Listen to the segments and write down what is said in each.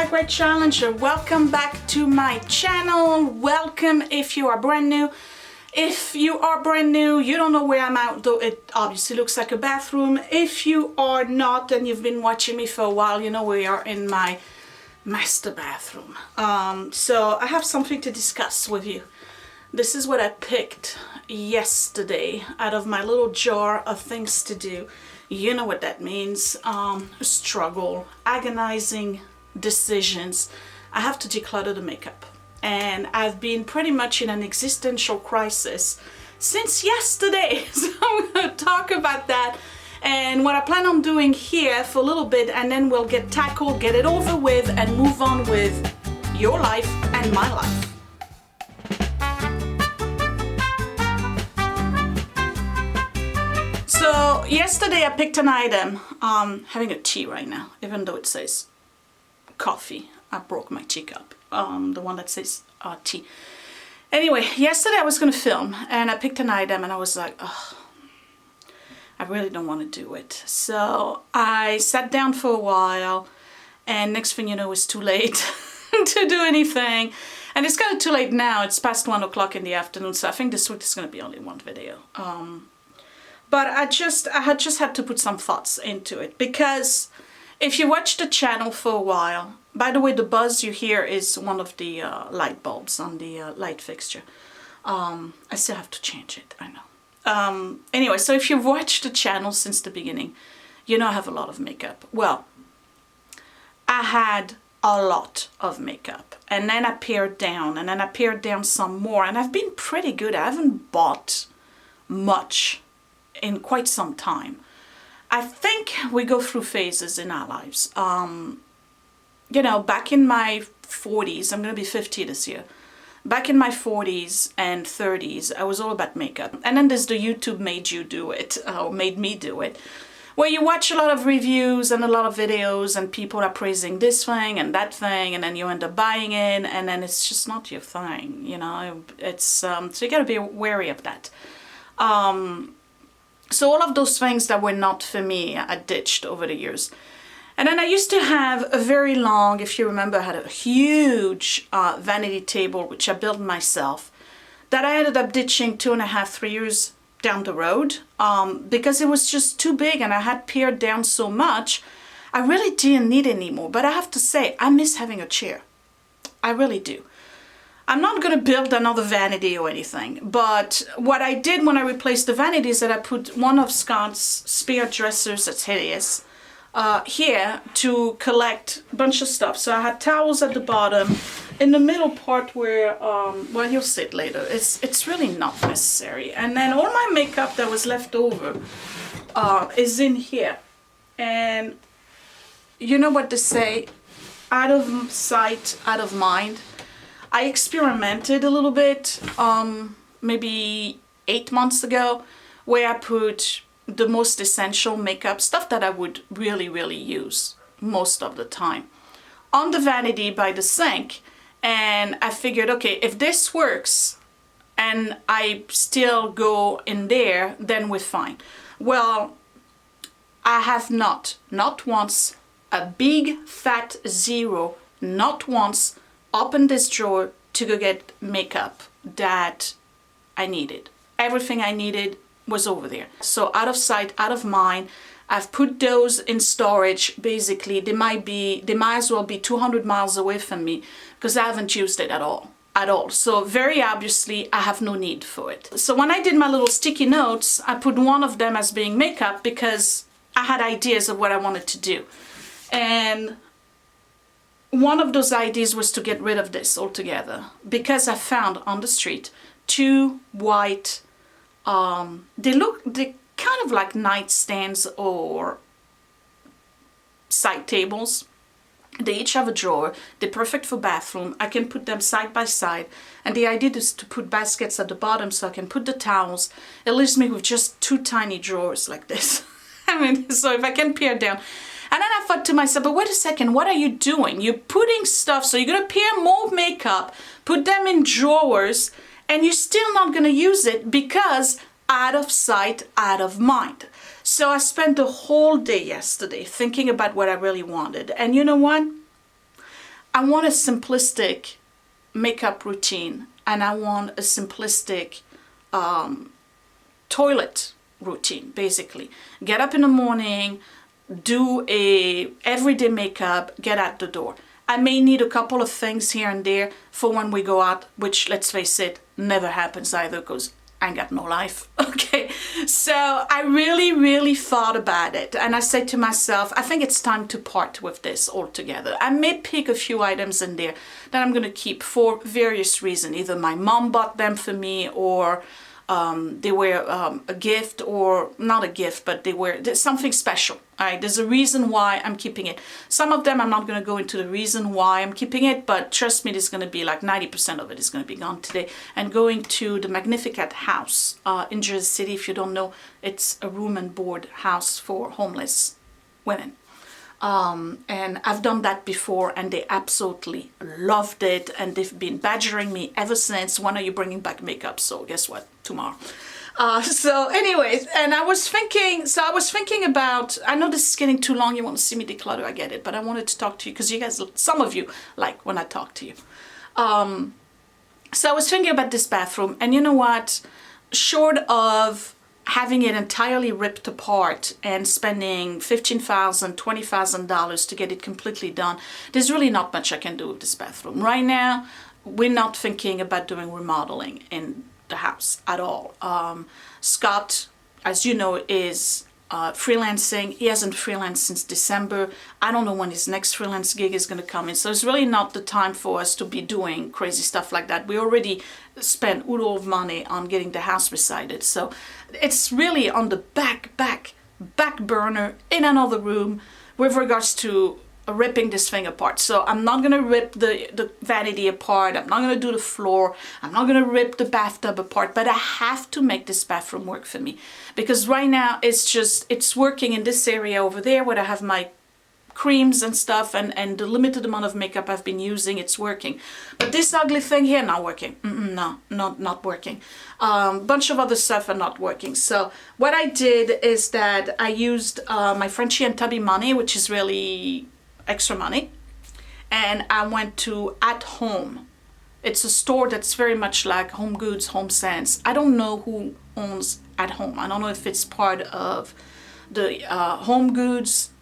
my great challenger. Welcome back to my channel. Welcome if you are brand new. If you are brand new, you don't know where I'm at, though it obviously looks like a bathroom. If you are not and you've been watching me for a while, you know we are in my master bathroom. So I have something to discuss with you. This is what I picked yesterday out of my little jar of things to do. You know what that means. Struggle, agonizing decisions. I have to declutter the makeup. And I've been pretty much in an existential crisis since yesterday. So I'm going to talk about that and what I plan on doing here for a little bit, and then we'll get it over with, and move on with your life and my life. So yesterday I picked an item. Having a tea right now, even though it says coffee. I broke my teacup. The one that says tea. Anyway, yesterday I was going to film and I picked an item and I was like, oh, I really don't want to do it. So I sat down for a while, and next thing you know, it's too late to do anything. And it's kind of too late now. It's past 1 o'clock in the afternoon, so I think this week is going to be only one video. But I had just had to put some thoughts into it, because if you watch the channel for a while, by the way, the buzz you hear is one of the light bulbs on the light fixture. I still have to change it, I know. Anyway, so if you've watched the channel since the beginning, you know I have a lot of makeup. Well, I had a lot of makeup, and then I pared down, and then I pared down some more, and I've been pretty good. I haven't bought much in quite some time. I think we go through phases in our lives. You know, back in my 40s, I'm going to be 50 this year. Back in my 40s and 30s, I was all about makeup. And then there's the YouTube made you do it, or made me do it, where you watch a lot of reviews and a lot of videos and people are praising this thing and that thing, and then you end up buying it, and then it's just not your thing, you know. It's so you got to be wary of that. So all of those things that were not for me, I ditched over the years. And then I used to have a very long, if you remember, I had a huge vanity table, which I built myself, that I ended up ditching 2.5, 3 years down the road, because it was just too big and I had pared down so much, I really didn't need it anymore. But I have to say, I miss having a chair. I really do. I'm not going to build another vanity or anything, but what I did when I replaced the vanity is that I put one of Scott's spare dressers, that's hideous, here to collect a bunch of stuff. So I had towels at the bottom. In the middle part where, well, you'll see it later, it's really not necessary. And then all my makeup that was left over is in here. And you know what they say, out of sight, out of mind. I experimented a little bit, maybe 8 months ago, where I put the most essential makeup, stuff that I would really, really use most of the time, on the vanity by the sink. And I figured, okay, if this works and I still go in there, then we're fine. Well, I have not once, a big fat zero, not once, opened this drawer to go get makeup that I needed. Everything I needed was over there. So out of sight, out of mind. I've put those in storage. Basically, they might as well be 200 miles away from me, because I haven't used it at all. So very obviously I have no need for it. So when I did my little sticky notes, I put one of them as being makeup because I had ideas of what I wanted to do. And one of those ideas was to get rid of this altogether, because I found on the street 2 white, they kind of like nightstands or side tables. They each have a drawer. They're perfect for bathroom. I can put them side by side. And the idea is to put baskets at the bottom so I can put the towels. It leaves me with just 2 tiny drawers like this. I mean, so if I can pare down. And then I thought to myself, but wait a second, what are you doing? You're putting stuff, so you're going to pair more makeup, put them in drawers, and you're still not going to use it because out of sight, out of mind. So I spent the whole day yesterday thinking about what I really wanted. And you know what? I want a simplistic makeup routine, and I want a simplistic toilet routine, basically. Get up in the morning, do a everyday makeup, get out the door. I may need a couple of things here and there for when we go out, which, let's face it, never happens either, because I ain't got no life. Okay, so I really thought about it, and I said to myself, I think it's time to part with this altogether. I may pick a few items in there that I'm going to keep for various reasons. Either my mom bought them for me, or they were a gift, or not a gift, but there's something special. All right, there's a reason why I'm keeping it. Some of them I'm not going to go into the reason why I'm keeping it, but trust me, there's going to be like 90% of it is going to be gone today. And going to the Magnificat house in Jersey City. If you don't know, it's a room and board house for homeless women. And I've done that before, and they absolutely loved it, and they've been badgering me ever since. When are you bringing back makeup? So guess what? Tomorrow. So anyways, and I was thinking about, I know this is getting too long, you want to see me declutter, I get it, but I wanted to talk to you because you guys, some of you like when I talk to you. So I was thinking about this bathroom, and you know what, short of having it entirely ripped apart and spending $15,000, $20,000 to get it completely done, there's really not much I can do with this bathroom. Right now, we're not thinking about doing remodeling in the house at all. Scott, as you know, is freelancing. He hasn't freelanced since December. I don't know when his next freelance gig is going to come in. So it's really not the time for us to be doing crazy stuff like that. We already spent a lot of money on getting the house resided. So it's really on the back burner in another room with regards to ripping this thing apart. So I'm not gonna rip the vanity apart, I'm not gonna do the floor, I'm not gonna rip the bathtub apart, but I have to make this bathroom work for me, because right now it's working in this area over there where I have my creams and stuff, and the limited amount of makeup I've been using, it's working. But this ugly thing here, not working. No, not working. Bunch of other stuff are not working. So what I did is that I used my Frenchie and Tubby money, which is really extra money, and I went to At Home. It's a store that's very much like Home Goods, Home Sense. I don't know who owns At Home. I don't know if it's part of the Home Goods,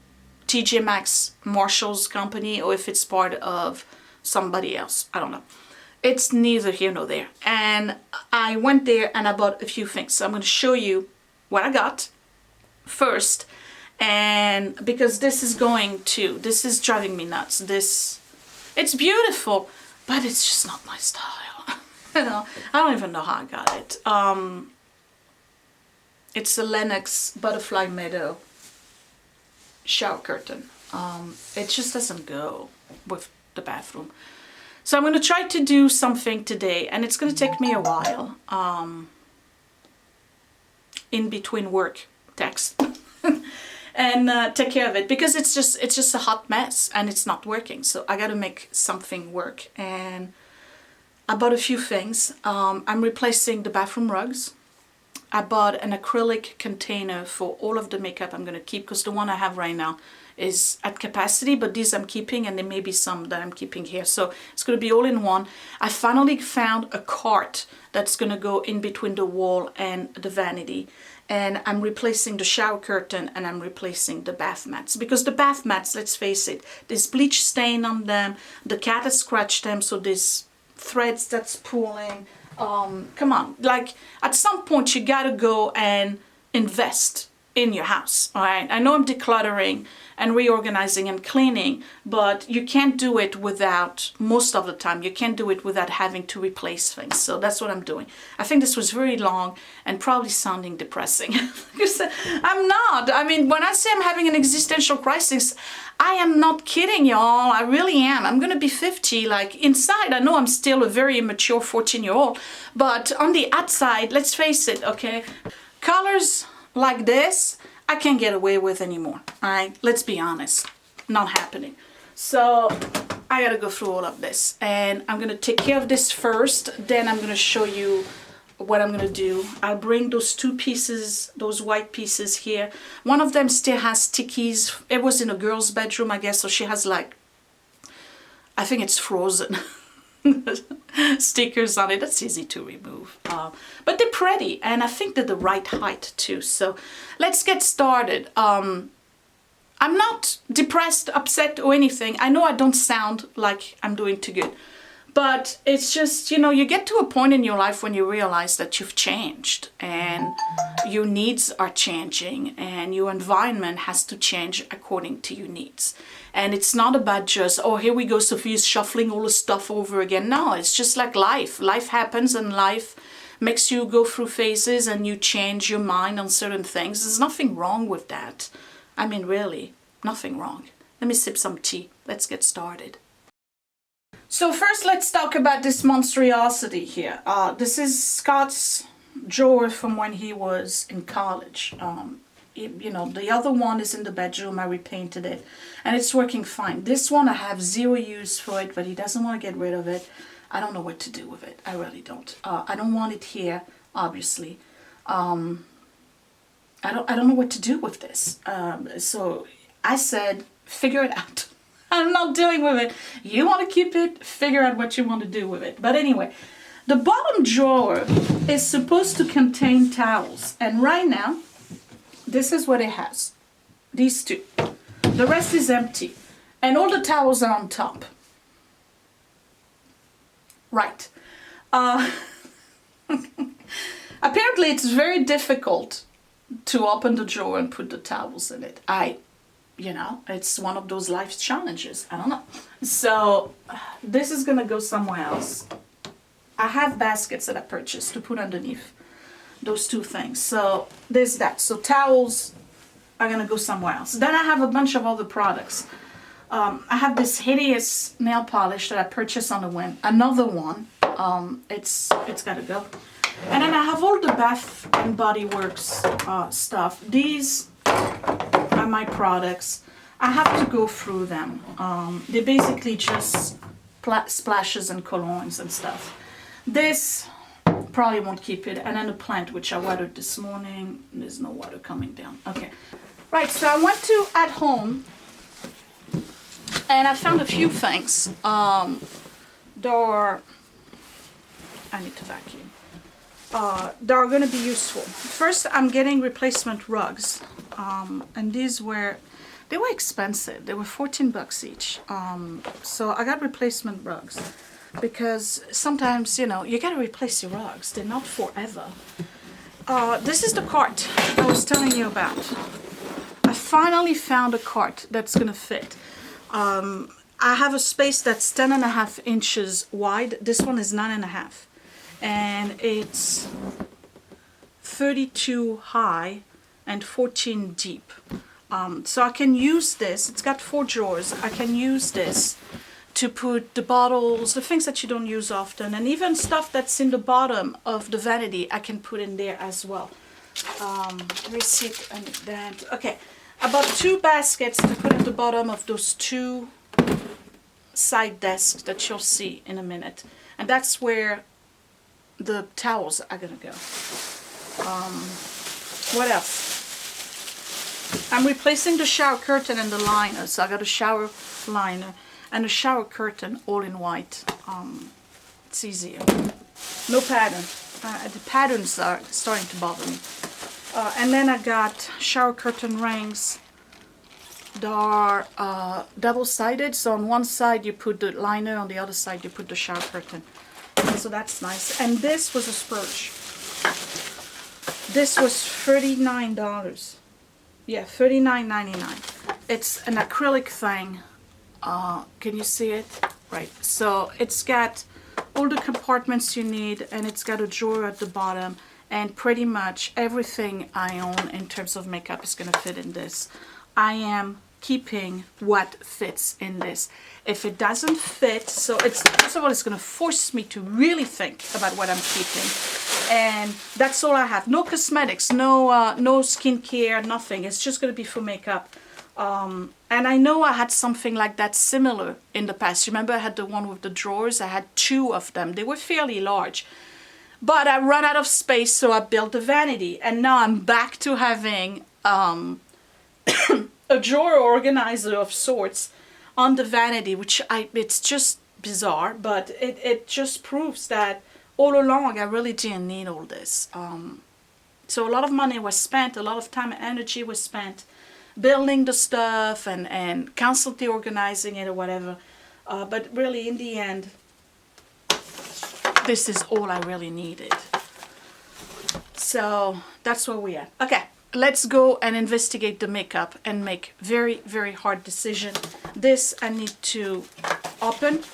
TJ Maxx, Marshall's company, or if it's part of somebody else. I don't know. It's neither here nor there. And I went there and I bought a few things. So I'm going to show you what I got first. And because this is driving me nuts. It's beautiful, but it's just not my style. You know, I don't even know how I got it. It's a Lennox Butterfly Meadow shower curtain. It just doesn't go with the bathroom. So I'm going to try to do something today, and it's going to take me a while in between work texts and take care of it, because it's just a hot mess and it's not working. So I got to make something work, and I bought a few things. I'm replacing the bathroom rugs. I bought an acrylic container for all of the makeup I'm going to keep, because the one I have right now is at capacity, but these I'm keeping, and there may be some that I'm keeping here. So it's going to be all in one. I finally found a cart that's going to go in between the wall and the vanity. And I'm replacing the shower curtain, and I'm replacing the bath mats, because the bath mats, let's face it, there's bleach stain on them. The cat has scratched them, so there's threads that's pulling. Come on, like at some point you gotta go and invest in your house. All right, I know I'm decluttering and reorganizing and cleaning, but you can't do it without, most of the time you can't do it without having to replace things. So that's what I'm doing. I think this was very long and probably sounding depressing. I'm not. I mean, when I say I'm having an existential crisis, I am not kidding, y'all. I really am. I'm gonna be 50. Like inside, I know I'm still a very immature 14-year-old, but on the outside, let's face it, okay? Colors like this, I can't get away with anymore. All right, let's be honest, not happening. So I gotta go through all of this, and I'm gonna take care of this first. Then I'm gonna show you what I'm gonna do. I'll bring those two pieces, those white pieces here. One of them still has stickies. It was in a girl's bedroom, I guess, so she has like I think it's frozen. Stickers on it. That's easy to remove. But they're pretty, and I think they're the right height too. So let's get started. I'm not depressed, upset, or anything. I know I don't sound like I'm doing too good. But it's just, you know, you get to a point in your life when you realize that you've changed and your needs are changing and your environment has to change according to your needs. And it's not about just, oh, here we go, Sophia's shuffling all the stuff over again. No, it's just like life. Life happens and life makes you go through phases and you change your mind on certain things. There's nothing wrong with that. I mean, really, nothing wrong. Let me sip some tea. Let's get started. So first, let's talk about this monstrosity here. This is Scott's drawer from when he was in college. You know, the other one is in the bedroom. I repainted it, and it's working fine. This one, I have zero use for it, but he doesn't want to get rid of it. I don't know what to do with it. I really don't. I don't want it here, obviously. I don't know what to do with this. So I said, figure it out. I'm not dealing with it. You want to keep it, figure out what you want to do with it. But anyway, the bottom drawer is supposed to contain towels. And right now, this is what it has. These two. The rest is empty. And all the towels are on top. Right. Apparently, it's very difficult to open the drawer and put the towels in it. You know, it's one of those life challenges. I don't know. So this is going to go somewhere else. I have baskets that I purchased to put underneath those two things. So there's that. So towels are going to go somewhere else. Then I have a bunch of other products. I have this hideous nail polish that I purchased on a whim. Another one. It's got to go. And then I have all the Bath and Body Works stuff. These are my products. I have to go through them. They're basically just splashes and colognes and stuff. This probably won't keep it. And then the plant, which I watered this morning. There's no water coming down. Okay. Right, so I went to At Home and I found a few things. I need to vacuum. That are going to be useful. First, I'm getting replacement rugs. And they were expensive. They were $14 each. So I got replacement rugs because sometimes, you know, you got to replace your rugs. They're not forever. This is the cart I was telling you about. I finally found a cart that's going to fit. I have a space that's 10.5 inches wide. This one is 9.5. And it's 32 high and 14 deep. So I can use this. It's got 4 drawers. I can use this to put the bottles, the things that you don't use often, and even stuff that's in the bottom of the vanity, I can put in there as well. Receipt and that. Okay, I bought 2 baskets to put at the bottom of those 2 side desks that you'll see in a minute. And that's where the towels are gonna go. What else? I'm replacing the shower curtain and the liner. So I got a shower liner and a shower curtain all in white. It's easier. No pattern. The patterns are starting to bother me. And then I got shower curtain rings. They are double-sided. So on one side you put the liner, on the other side you put the shower curtain. So that's nice. And this was a splurge. This was $39. Yeah, $39.99. It's an acrylic thing. Can you see it? Right. So it's got all the compartments you need, and it's got a drawer at the bottom, and pretty much everything I own in terms of makeup is going to fit in this. I am keeping what fits in this. If it doesn't fit, so it's, first of all, it's going to force me to really think about what I'm keeping. And that's all I have. No cosmetics, no skincare, nothing. It's just going to be for makeup. And I know I had something like that similar in the past. Remember I had the one with the drawers? I had 2 of them. They were fairly large. But I ran out of space, so I built a vanity. And now I'm back to having a drawer organizer of sorts on the vanity, which it's just bizarre, but it just proves that all along I really didn't need all this. So a lot of money was spent, a lot of time and energy was spent building the stuff and constantly organizing it or whatever. But really, in the end, this is all I really needed. So that's where we are. Okay, let's go and investigate the makeup and make very, very hard decision. This I need to open.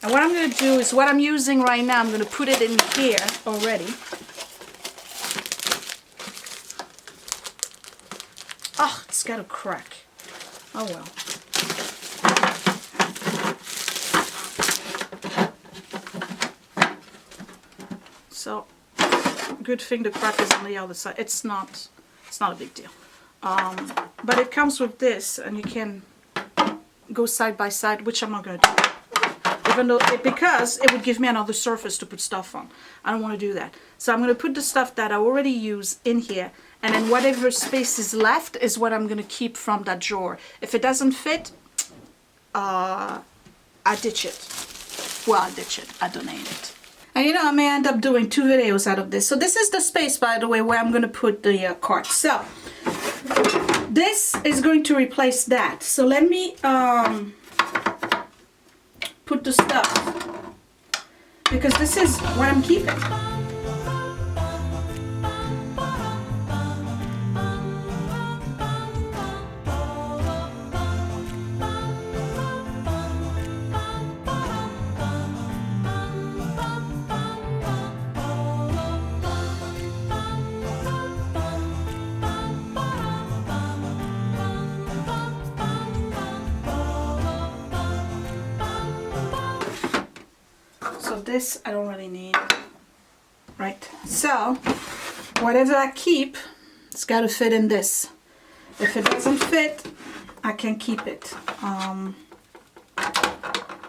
And what I'm going to do is what I'm using right now, I'm going to put it in here already. Oh, it's got a crack. Oh well. So, good thing the crack is on the other side. It's not a big deal. But it comes with this, and you can go side by side, which I'm not going to do. Even though, because it would give me another surface to put stuff on. I don't want to do that. So I'm going to put the stuff that I already use in here, and then whatever space is left is what I'm going to keep from that drawer. If it doesn't fit, I ditch it. Well, I ditch it. I donate it. And you know, I may end up doing 2 videos out of this. So this is the space, by the way, where I'm going to put the cart. So this is going to replace that. So let me put the stuff, because this is what I'm keeping. This I don't really need, right? So whatever I keep, it's got to fit in this. If it doesn't fit, I can keep it.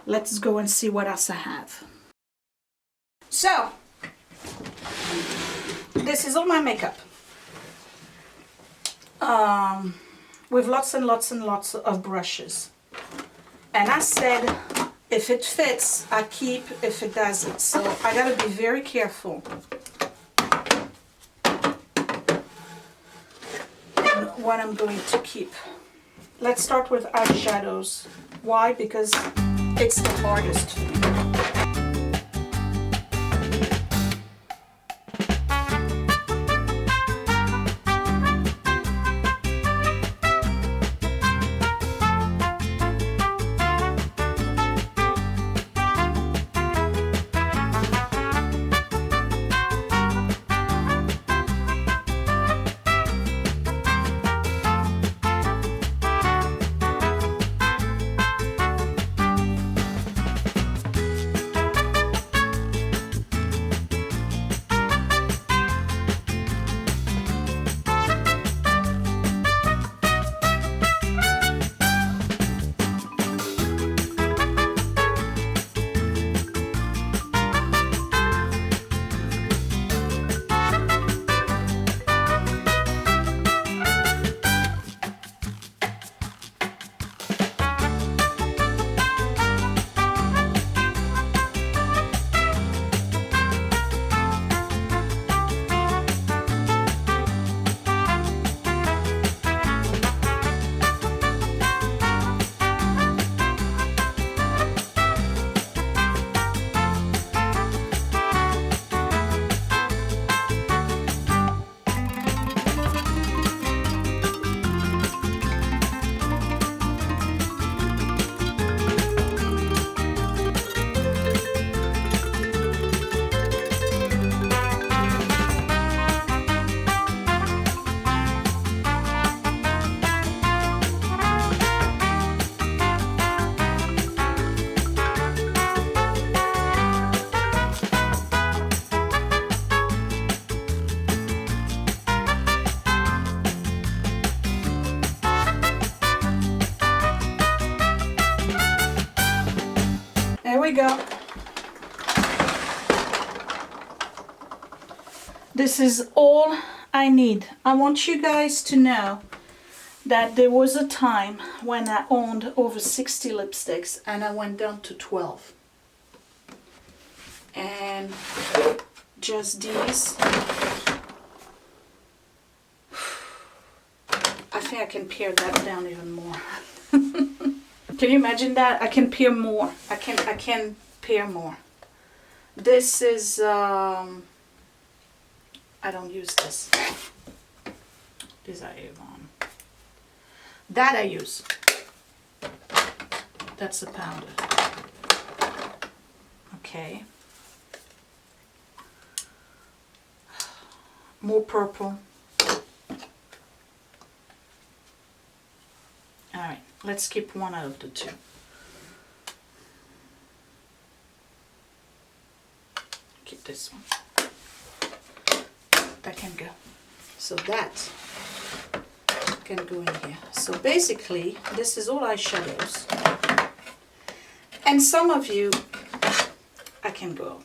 Let's go and see what else I have. So this is all my makeup, with lots and lots and lots of brushes. And I said, if it fits, I keep. If it doesn't, so I gotta be very careful in what I'm going to keep. Let's start with eyeshadows. Why? Because it's the hardest. There we go. This is all I need. I want you guys to know that there was a time when I owned over 60 lipsticks and I went down to 12. And just these. I think I can pare that down even more. Can you imagine that? I can pare more. I can pare more. This is I don't use this. These are Avon. That I use. That's a powder. Okay. More purple. Alright, let's keep one out of the two. Keep this one. That can go. So that can go in here. So basically, this is all eyeshadows. And some of you, I can go.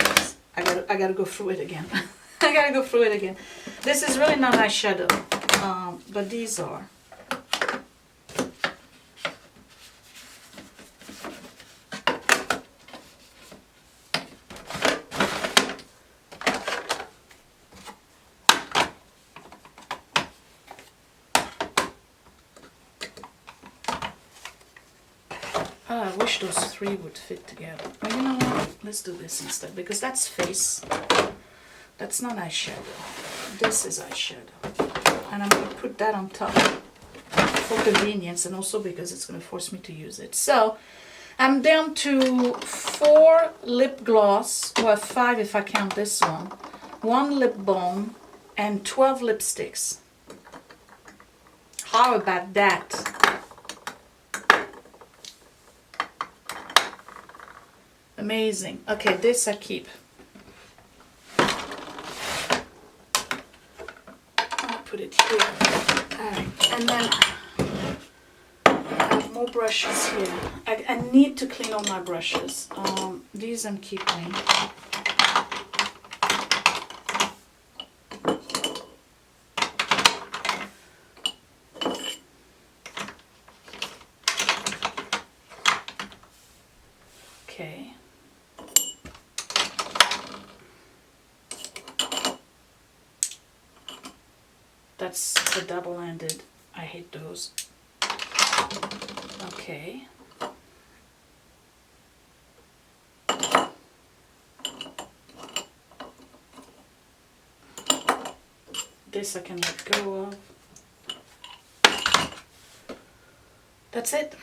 I gotta go through it again. I gotta go through it again. This is really not eyeshadow, but these are. Oh, I wish those three would fit together. Well, you know what? Let's do this instead, because that's face. That's not eyeshadow. This is eyeshadow. And I'm going to put that on top for convenience and also because it's going to force me to use it. So I'm down to 4 lip gloss, or 5 if I count this one, 1 lip balm, and 12 lipsticks. How about that? Amazing. Okay, this I keep. I'll put it here. Alright, and then I have more brushes here. I need to clean all my brushes. These I'm keeping. Okay. That's the double-ended. I hate those. Okay. This I can let go of. That's it.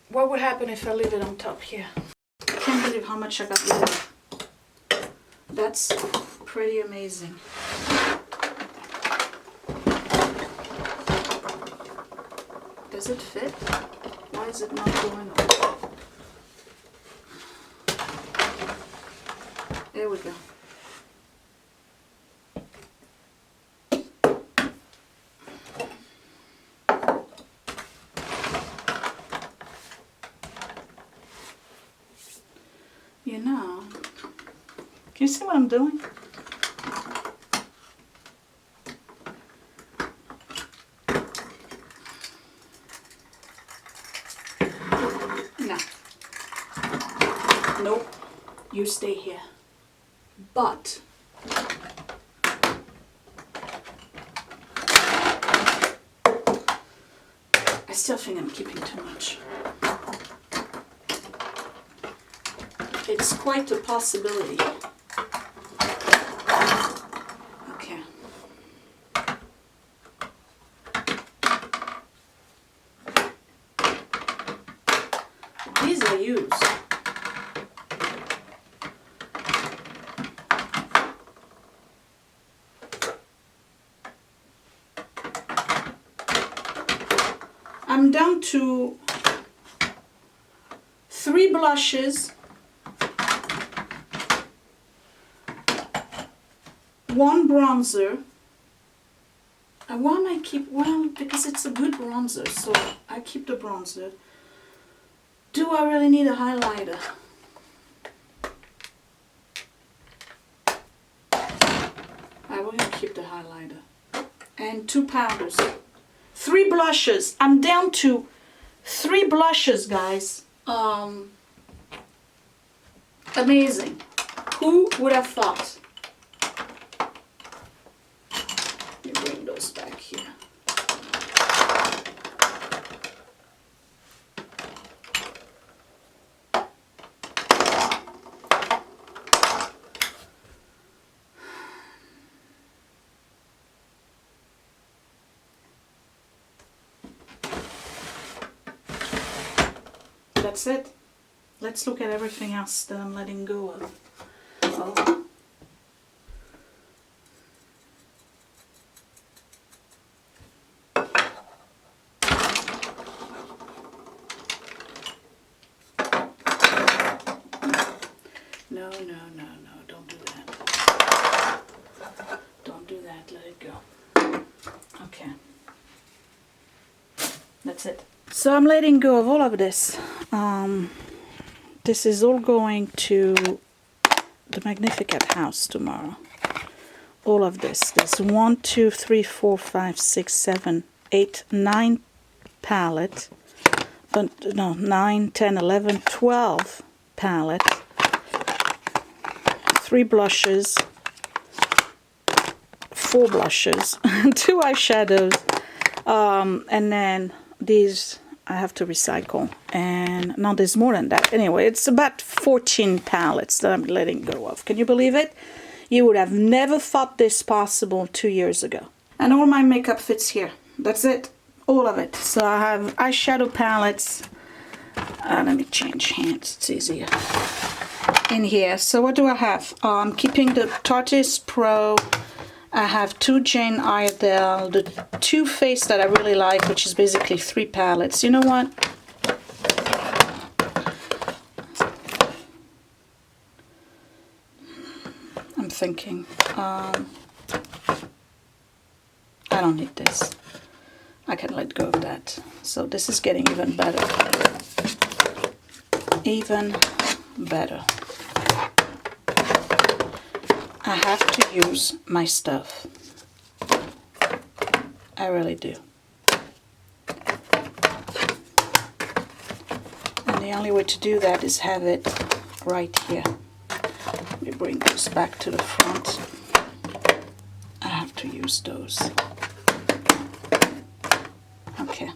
What would happen if I leave it on top here? I can't believe how much I got rid of. That's pretty amazing. Does it fit? Why is it not going on? There we go. You know, can you see what I'm doing? Nope, you stay here. But I still think I'm keeping too much. It's quite a possibility. Okay. These I use. I'm down to 3 blushes, 1 bronzer. And why am I keep, well, because it's a good bronzer, so I keep the bronzer. Do I really need a highlighter? I will keep the highlighter. And 2 powders. 3 blushes. I'm down to 3 blushes, guys. Amazing. Who would have thought? Let me bring those back here. That's it. Let's look at everything else that I'm letting go of. Oh. No, don't do that. Don't do that, let it go. Okay. That's it. So I'm letting go of all of this. This is all going to the Magnificent house tomorrow. All of this. There's 1, 2, 3, 4, 5, 6, 7, 8, 9 palette. No, 9, 10, 11, 12 palette. 3 blushes. 4 blushes. 2 eyeshadows. And then these I have to recycle, and no, there's more than that. Anyway, it's about 14 palettes that I'm letting go of. Can you believe it? You would have never thought this possible 2 years ago. And all my makeup fits here. That's it, all of it. So I have eyeshadow palettes. Let me change hands, it's easier. In here. So what do I have? I'm keeping the Tarte's Pro. I have 2 Jane Iredale, the 2 Faced that I really like, which is basically 3 palettes. You know what? I'm thinking, I don't need this. I can let go of that. So this is getting even better. Even better. I have to use my stuff. I really do. And the only way to do that is have it right here. Let me bring those back to the front. I have to use those. Okay.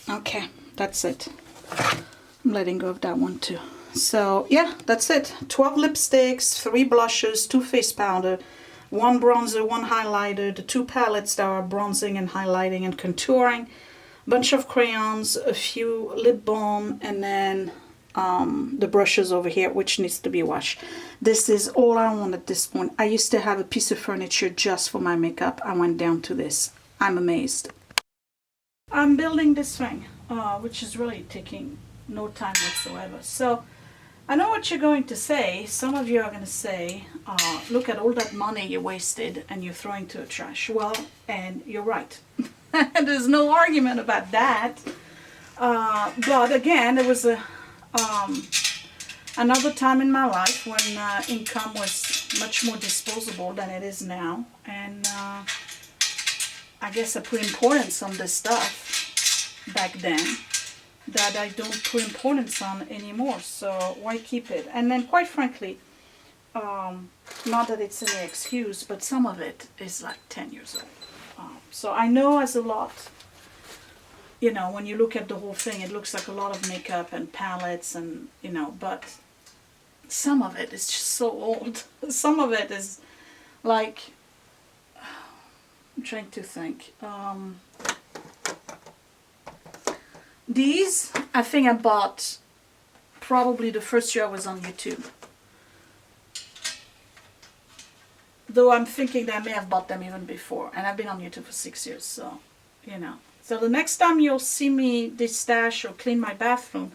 Okay, that's it. I'm letting go of that one too. So yeah, that's it. 12 lipsticks, 3 blushes, 2 face powder, 1 bronzer, 1 highlighter, the 2 palettes that are bronzing and highlighting and contouring, bunch of crayons, a few lip balm, and then the brushes over here, which needs to be washed. This is all I want at this point. I used to have a piece of furniture just for my makeup. I went down to this. I'm amazed. I'm building this thing, which is really taking no time whatsoever. So I know what you're going to say. Some of you are going to say, look at all that money you wasted and you're throwing to the trash. Well, and you're right. There's no argument about that. But again, there was another time in my life when income was much more disposable than it is now. And I guess I put importance on this stuff back then that I don't put importance on anymore, so why keep it? And then quite frankly, not that it's any excuse, but some of it is like 10 years old. So I know as a lot, you know, when you look at the whole thing, it looks like a lot of makeup and palettes and, you know, but some of it is just so old. Some of it is like, I'm trying to think. These, I think I bought probably the first year I was on YouTube. Though I'm thinking that I may have bought them even before. And I've been on YouTube for 6 years, so, you know. So the next time you'll see me distash or clean my bathroom,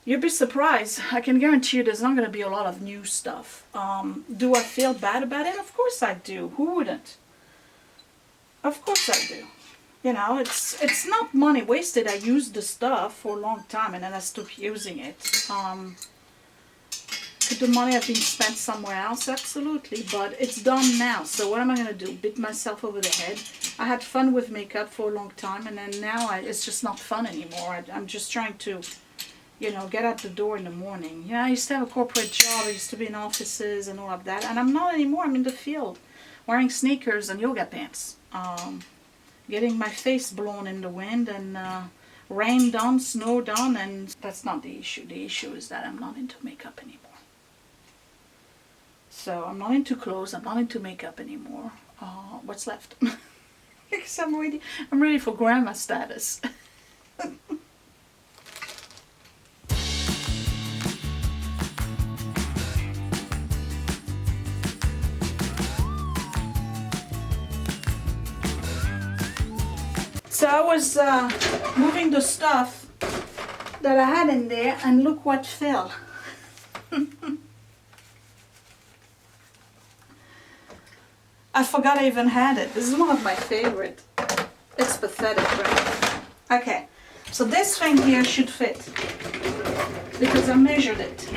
You'd be surprised. I can guarantee you there's not going to be a lot of new stuff. Do I feel bad about it? Of course I do. Who wouldn't? Of course I do. You know, it's not money wasted. I used the stuff for a long time and then I stopped using it. Could the money have been spent somewhere else? Absolutely, but it's done now. So what am I going to do? Beat myself over the head? I had fun with makeup for a long time and then now it's just not fun anymore. I'm just trying to, you know, get out the door in the morning. Yeah, I used to have a corporate job. I used to be in offices and all of that. And I'm not anymore. I'm in the field wearing sneakers and yoga pants. Getting my face blown in the wind and rained on, snowed on, and that's not the issue. The issue is that I'm not into makeup anymore. So I'm not into clothes, I'm not into makeup anymore. What's left? Because I'm ready for grandma status. So I was moving the stuff that I had in there and look what fell. I forgot I even had it. This is one of my favorite. It's pathetic, right? Okay, so this thing here should fit because I measured it.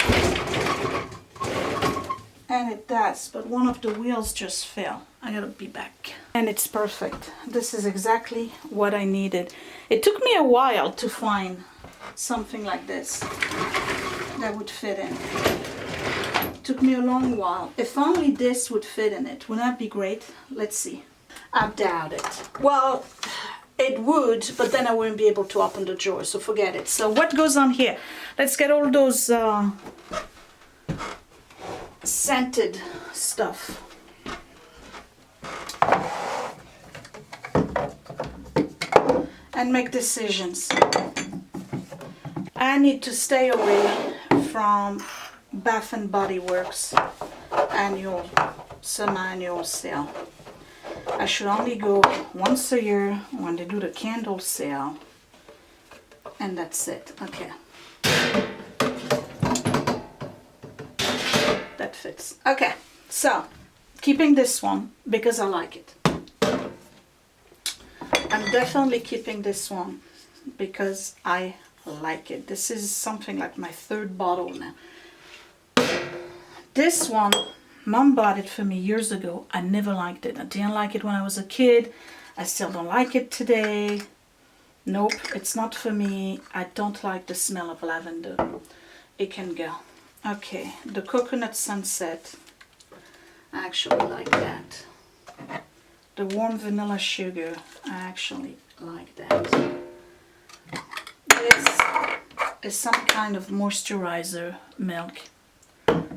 And it does, but one of the wheels just fell. I gotta be back. And it's perfect. This is exactly what I needed. It took me a while to find something like this that would fit in. It took me a long while. If only this would fit in it. Wouldn't that be great? Let's see. I doubt it. Well, it would, but then I wouldn't be able to open the drawer, so forget it. So what goes on here? Let's get all those scented stuff. And make decisions. I need to stay away from Bath and Body Works annual, semi-annual sale. I should only go once a year when they do the candle sale, and that's it. Okay. That fits. Okay, so keeping this one because I like it. I'm definitely keeping this one because I like it. This is something like my third bottle now. This one, Mom bought it for me years ago. I never liked it. I didn't like it when I was a kid. I still don't like it today. Nope, it's not for me. I don't like the smell of lavender. It can go. Okay, the coconut sunset. I actually like that. The warm vanilla sugar, I actually like that. This is some kind of moisturizer milk.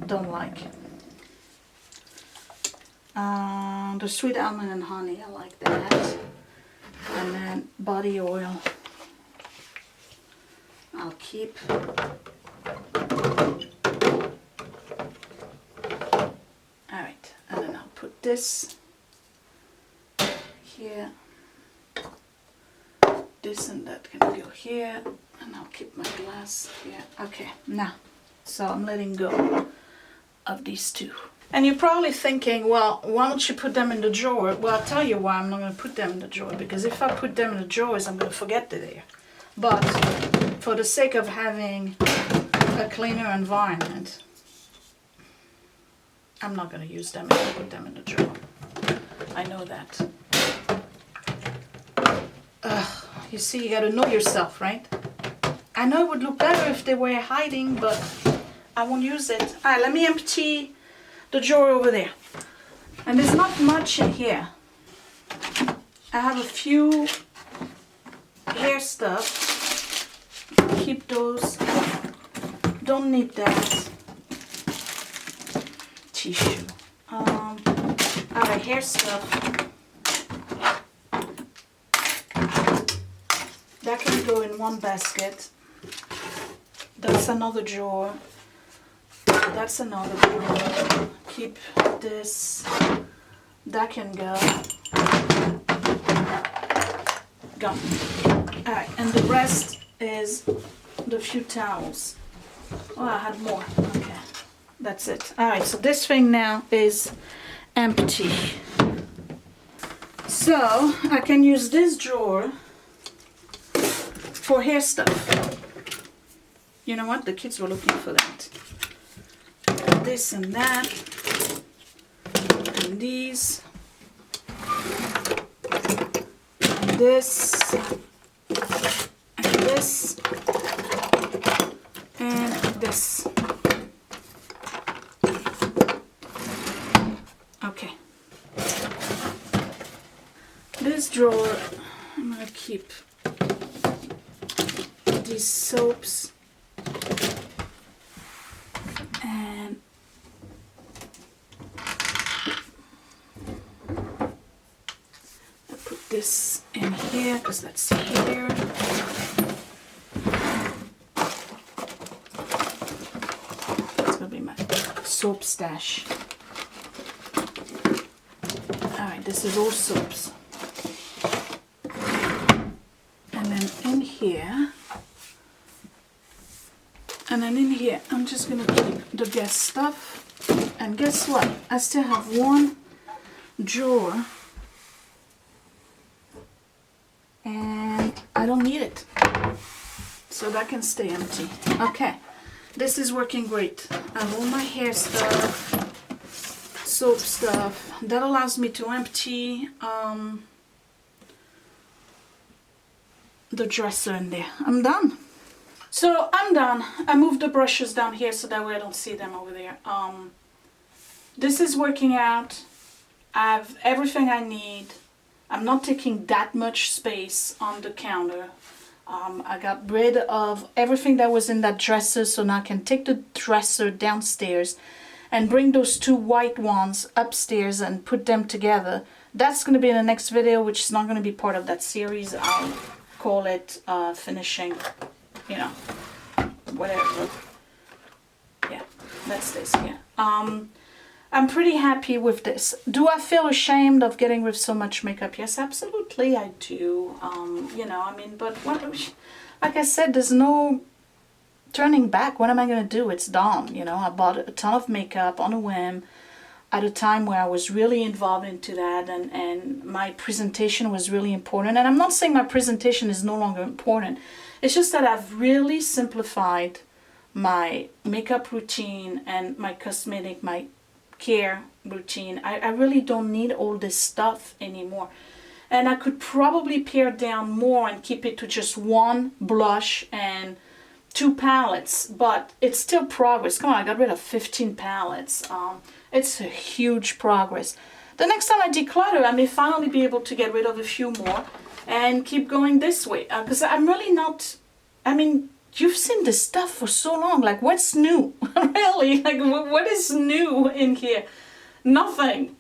Don't like it. The sweet almond and honey, I like that. And then body oil. I'll keep. Alright, and then I'll put this here. This and that can go here. And I'll keep my glass here. Okay, now, so I'm letting go of these two. And you're probably thinking, well, why don't you put them in the drawer? Well, I'll tell you why I'm not going to put them in the drawer. Because if I put them in the drawers, I'm going to forget they're there. But for the sake of having a cleaner environment, I'm not going to use them if I put them in the drawer. I know that. You see, you got to know yourself, right? I know it would look better if they were hiding, but I won't use it. Alright, let me empty the drawer over there. And there's not much in here. I have a few hair stuff. Keep those. Don't need that. Tissue. Alright, hair stuff. That can go in one basket. That's another drawer. That's another drawer. Keep this. That can go. Gone. Alright, and the rest is the few towels. Oh, I had more. Okay, that's it. All right, so this thing now is empty. So I can use this drawer for hair stuff. You know what? The kids were looking for that. This and that. And these. And this. And this. And this. Okay. This drawer, I'm gonna keep these soaps and I put this in here because that's here. That's gonna be my soap stash. Alright, this is all soaps. And then in here, and then in here, I'm just gonna keep the guest stuff. And guess what? I still have one drawer and I don't need it. So that can stay empty. Okay, this is working great. I have all my hair stuff, soap stuff. That allows me to empty the dresser in there. I'm done. So I'm done. I moved the brushes down here so that way I don't see them over there. This is working out. I have everything I need. I'm not taking that much space on the counter. I got rid of everything that was in that dresser, so now I can take the dresser downstairs and bring those two white ones upstairs and put them together. That's going to be in the next video, which is not going to be part of that series. I'll call it finishing, you know, whatever. Yeah, that's this, yeah. I'm pretty happy with this. Do I feel ashamed of getting rid of so much makeup? Yes, absolutely I do. You know, I mean, but what, like I said, there's no turning back. What am I going to do? It's done. You know, I bought a ton of makeup on a whim at a time where I was really involved into that, and my presentation was really important. And I'm not saying my presentation is no longer important. It's just that I've really simplified my makeup routine and my cosmetic, my care routine. I really don't need all this stuff anymore. And I could probably pare down more and keep it to just one blush and 2 palettes, but it's still progress. Come on, I got rid of 15 palettes. It's a huge progress. The next time I declutter, I may finally be able to get rid of a few more and keep going this way. Because I'm really not, I mean, you've seen this stuff for so long. Like, what's new? Really? Like, what is new in here? Nothing.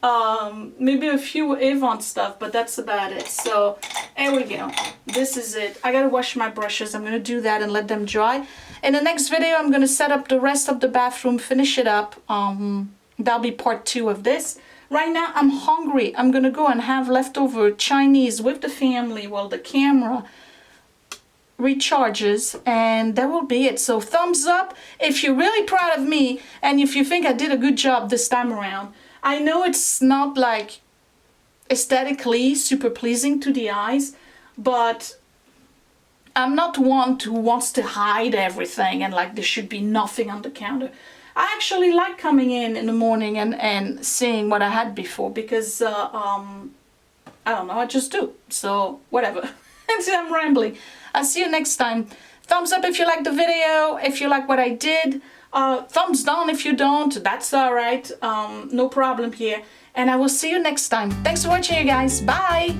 Maybe a few Avon stuff, but that's about it. So, there we go. This is it. I gotta wash my brushes. I'm gonna do that and let them dry. In the next video, I'm gonna set up the rest of the bathroom, finish it up. That'll be part 2 of this. Right now, I'm hungry. I'm gonna go and have leftover Chinese with the family while the camera recharges, and that will be it. So thumbs up if you're really proud of me and if you think I did a good job this time around. I know it's not like aesthetically super pleasing to the eyes, but I'm not one who wants to hide everything and like there should be nothing on the counter. I actually like coming in the morning and seeing what I had before, because I don't know, I just do. So whatever. I'm rambling. I'll see you next time. Thumbs up if you like the video, if you like what I did. Thumbs down if you don't. That's alright. No problem here. And I will see you next time. Thanks for watching, you guys. Bye!